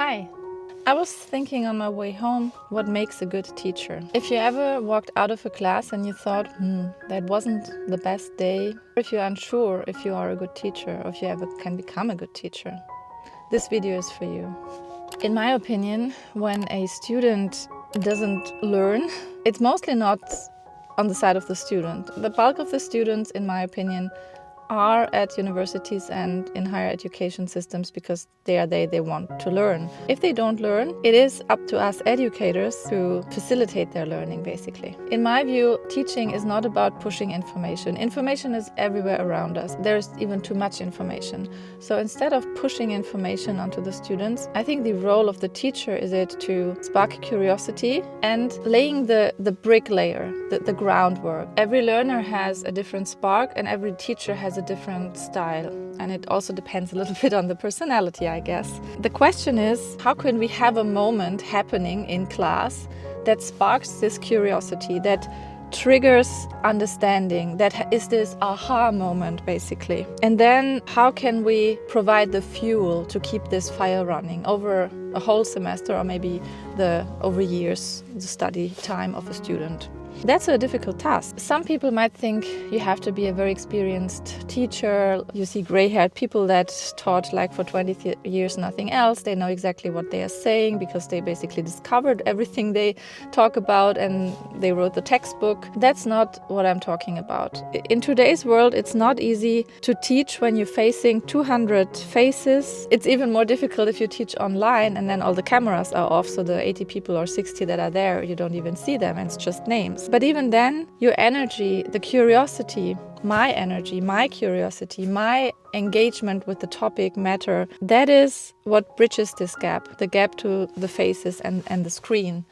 Hi. I was thinking on my way home, what makes a good teacher? If you ever walked out of a class and you thought, that wasn't the best day, if you're unsure if you are a good teacher or if you ever can become a good teacher, this video is for you. In my opinion, when a student doesn't learn, it's mostly not on the side of the student. The bulk of the students, in my opinion, are at universities and in higher education systems because they want to learn. If they don't learn, it is up to us educators to facilitate their learning, basically. In my view, teaching is not about pushing information. Information is everywhere around us. There's even too much information. So instead of pushing information onto the students, I think the role of the teacher is to spark curiosity and laying the brick layer, the groundwork. Every learner has a different spark and every teacher has a different style, and it also depends a little bit on the personality, I guess. The question is, how can we have a moment happening in class that sparks this curiosity, that triggers understanding, that is this aha moment, basically? And then how can we provide the fuel to keep this fire running over a whole semester or maybe over years, the study time of a student? That's a difficult task. Some people might think you have to be a very experienced teacher. You see gray-haired people that taught like for 20 years nothing else. They know exactly what they are saying because they basically discovered everything they talk about and they wrote the textbook. That's not what I'm talking about. In today's world, it's not easy to teach when you're facing 200 faces. It's even more difficult if you teach online and then all the cameras are off, so the 80 people or 60 that are there, you don't even see them, and it's just names. But even then, your energy, the curiosity, my energy, my curiosity, my engagement with the topic matter, that is what bridges this gap, the gap to the faces and the screen.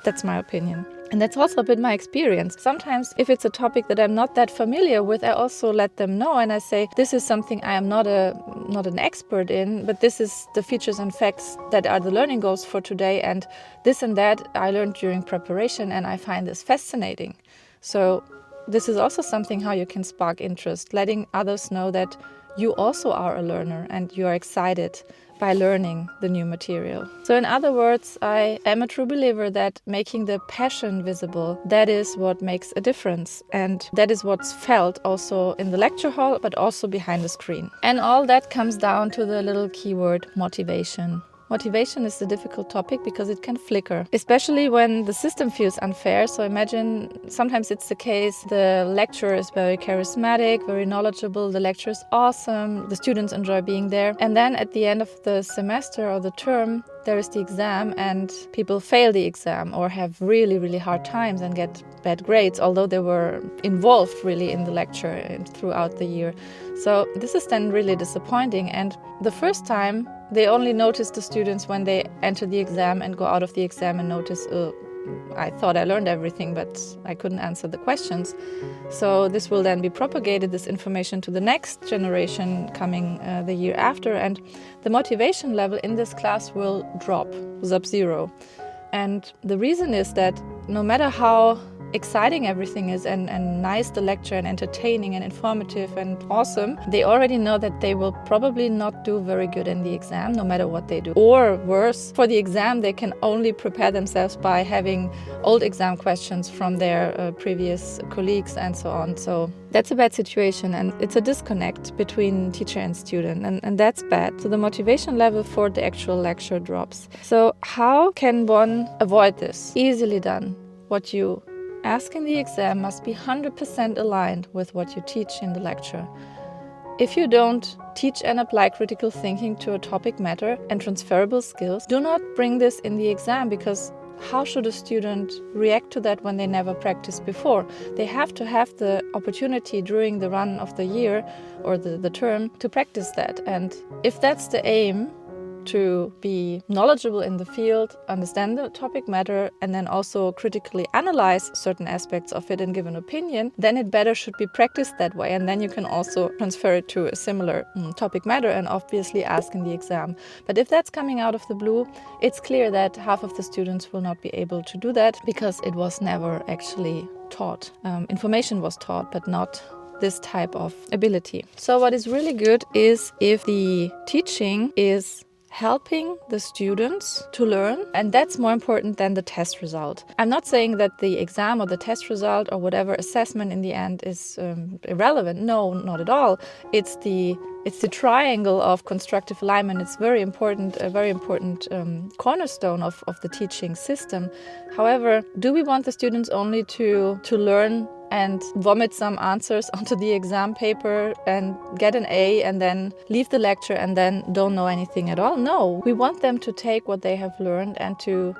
That's my opinion. And that's also a bit my experience. Sometimes if it's a topic that I'm not that familiar with, I also let them know and I say, this is something I am not an expert in, but this is the features and facts that are the learning goals for today, and this and that I learned during preparation and I find this fascinating. So this is also something how you can spark interest, letting others know that you also are a learner and you are excited by learning the new material. So in other words, I am a true believer that making the passion visible, that is what makes a difference. And that is what's felt also in the lecture hall, but also behind the screen. And all that comes down to the little keyword motivation. Motivation is a difficult topic because it can flicker, especially when the system feels unfair. So imagine sometimes it's the case, the lecturer is very charismatic, very knowledgeable, the lecture is awesome, the students enjoy being there. And then at the end of the semester or the term, there is the exam and people fail the exam or have really, really hard times and get bad grades, although they were involved really in the lecture and throughout the year. So this is then really disappointing. And the first time, they only notice the students when they enter the exam and go out of the exam and notice, I thought I learned everything, but I couldn't answer the questions. So this will then be propagated, this information, to the next generation coming the year after, and the motivation level in this class will drop, sub-zero. And the reason is that no matter how exciting everything is and nice the lecture and entertaining and informative and awesome, they already know that they will probably not do very good in the exam no matter what they do. Or worse, for the exam they can only prepare themselves by having old exam questions from their previous colleagues and so on. So that's a bad situation and it's a disconnect between teacher and student, and that's bad. So the motivation level for the actual lecture drops. So how can one avoid this? Easily done. What you ask in the exam must be 100% aligned with what you teach in the lecture. If you don't teach and apply critical thinking to a topic matter and transferable skills, do not bring this in the exam, because how should a student react to that when they never practiced before? They have to have the opportunity during the run of the year or the term to practice that. And if that's the aim, to be knowledgeable in the field, understand the topic matter, and then also critically analyze certain aspects of it and give an opinion, then it better should be practiced that way. And then you can also transfer it to a similar topic matter and obviously ask in the exam. But if that's coming out of the blue, it's clear that half of the students will not be able to do that because it was never actually taught. Information was taught, but not this type of ability. So what is really good is if the teaching is helping the students to learn, and that's more important than the test result. I'm not saying that the exam or the test result or whatever assessment in the end is irrelevant. No, not at all. It's the triangle of constructive alignment. It's very important, a very important cornerstone of the teaching system. However, do we want the students only to learn and vomit some answers onto the exam paper and get an A and then leave the lecture and then don't know anything at all? No, we want them to take what they have learned and to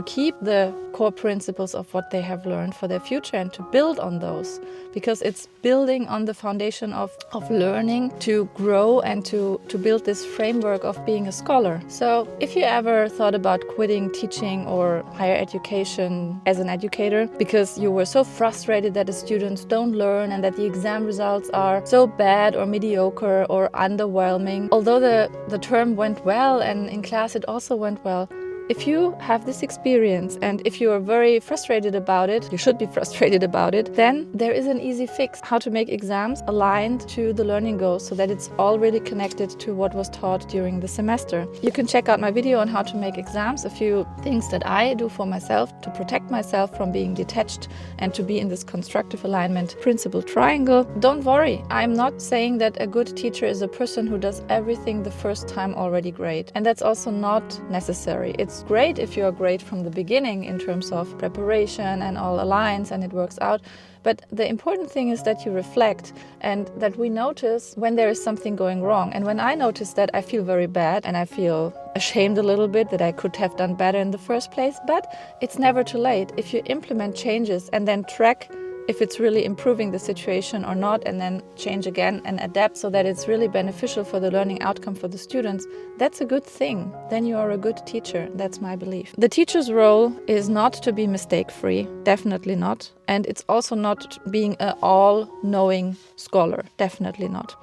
keep the core principles of what they have learned for their future and to build on those, because it's building on the foundation of learning to grow and to build this framework of being a scholar. So if you ever thought about quitting teaching or higher education as an educator because you were so frustrated that the students don't learn and that the exam results are so bad or mediocre or underwhelming, although the term went well and in class it also went well, if you have this experience and if you are very frustrated about it, you should be frustrated about it, then there is an easy fix how to make exams aligned to the learning goals so that it's all really connected to what was taught during the semester. You can check out my video on how to make exams, a few things that I do for myself to protect myself from being detached and to be in this constructive alignment principle triangle. Don't worry, I'm not saying that a good teacher is a person who does everything the first time already great. And that's also not necessary. It's great if you're great from the beginning in terms of preparation and all aligns and it works out. But the important thing is that you reflect and that we notice when there is something going wrong. And when I notice that, I feel very bad and I feel ashamed a little bit that I could have done better in the first place. But it's never too late. If you implement changes and then track if it's really improving the situation or not, and then change again and adapt so that it's really beneficial for the learning outcome for the students, that's a good thing. Then you are a good teacher. That's my belief. The teacher's role is not to be mistake-free, definitely not. And it's also not being an all-knowing scholar, definitely not.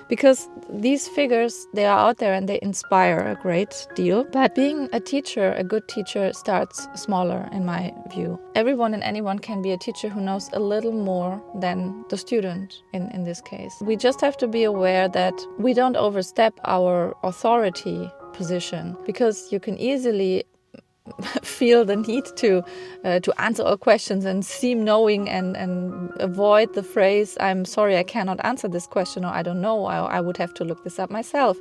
Because these figures, they are out there and they inspire a great deal. But being a teacher, a good teacher, starts smaller in my view. Everyone and anyone can be a teacher who knows a little more than the student in this case. We just have to be aware that we don't overstep our authority position, because you can easily feel the need to answer all questions and seem knowing and avoid the phrase, I'm sorry, I cannot answer this question, or I don't know, I would have to look this up myself.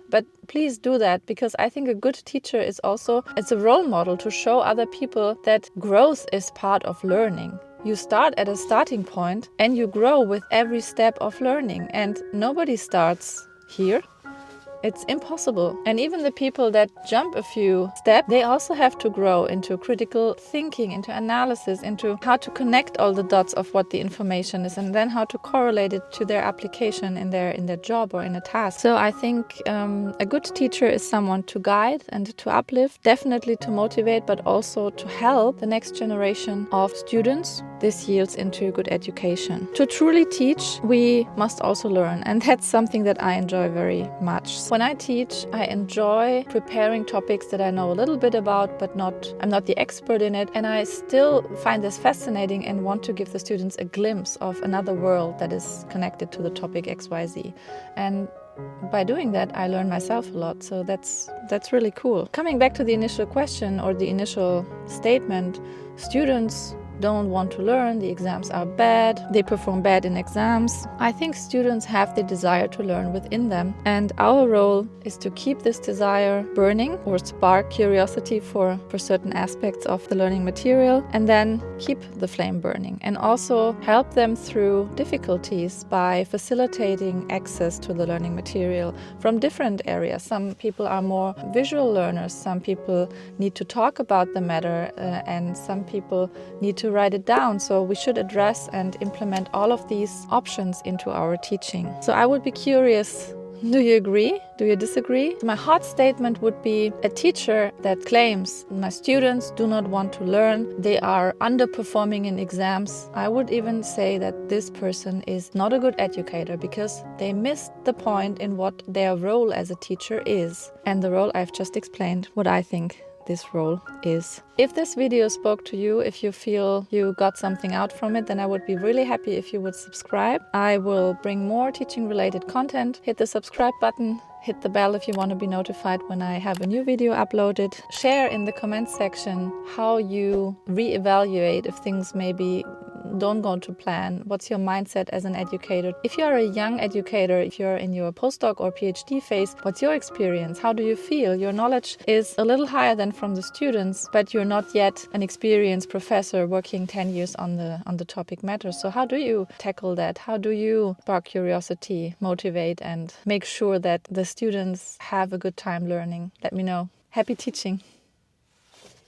But please do that, because I think a good teacher is also, it's a role model to show other people that growth is part of learning. You start at a starting point and you grow with every step of learning, and nobody starts here. It's impossible. And even the people that jump a few steps, they also have to grow into critical thinking, into analysis, into how to connect all the dots of what the information is, and then how to correlate it to their application in their job or in a task. So I think a good teacher is someone to guide and to uplift, definitely to motivate, but also to help the next generation of students. This yields into good education. To truly teach, we must also learn, and that's something that I enjoy very much. When I teach, I enjoy preparing topics that I know a little bit about, but I'm not the expert in it, and I still find this fascinating and want to give the students a glimpse of another world that is connected to the topic XYZ. And by doing that, I learn myself a lot, so that's really cool. Coming back to the initial question or the initial statement, students don't want to learn, the exams are bad, they perform bad in exams. I think students have the desire to learn within them, and our role is to keep this desire burning or spark curiosity for certain aspects of the learning material, and then keep the flame burning, and also help them through difficulties by facilitating access to the learning material from different areas. Some people are more visual learners, some people need to talk about the matter, and some people need to write it down. So we should address and implement all of these options into our teaching. So I would be curious, do you agree? Do you disagree? My hot statement would be a teacher that claims my students do not want to learn, they are underperforming in exams. I would even say that this person is not a good educator, because they missed the point in what their role as a teacher is. And the role I've just explained, what I think this role is. If this video spoke to you, if you feel you got something out from it, then I would be really happy if you would subscribe. I will bring more teaching related content. Hit the subscribe button Hit the bell if you want to be notified when I have a new video uploaded. Share in the comment section how you reevaluate if things maybe don't go to plan. What's your mindset as an educator? If you're a young educator, if you're in your postdoc or PhD phase, what's your experience? How do you feel? Your knowledge is a little higher than from the students, but you're not yet an experienced professor working 10 years on the topic matter. So how do you tackle that? How do you spark curiosity, motivate, and make sure that the students have a good time learning? Let me know. Happy teaching.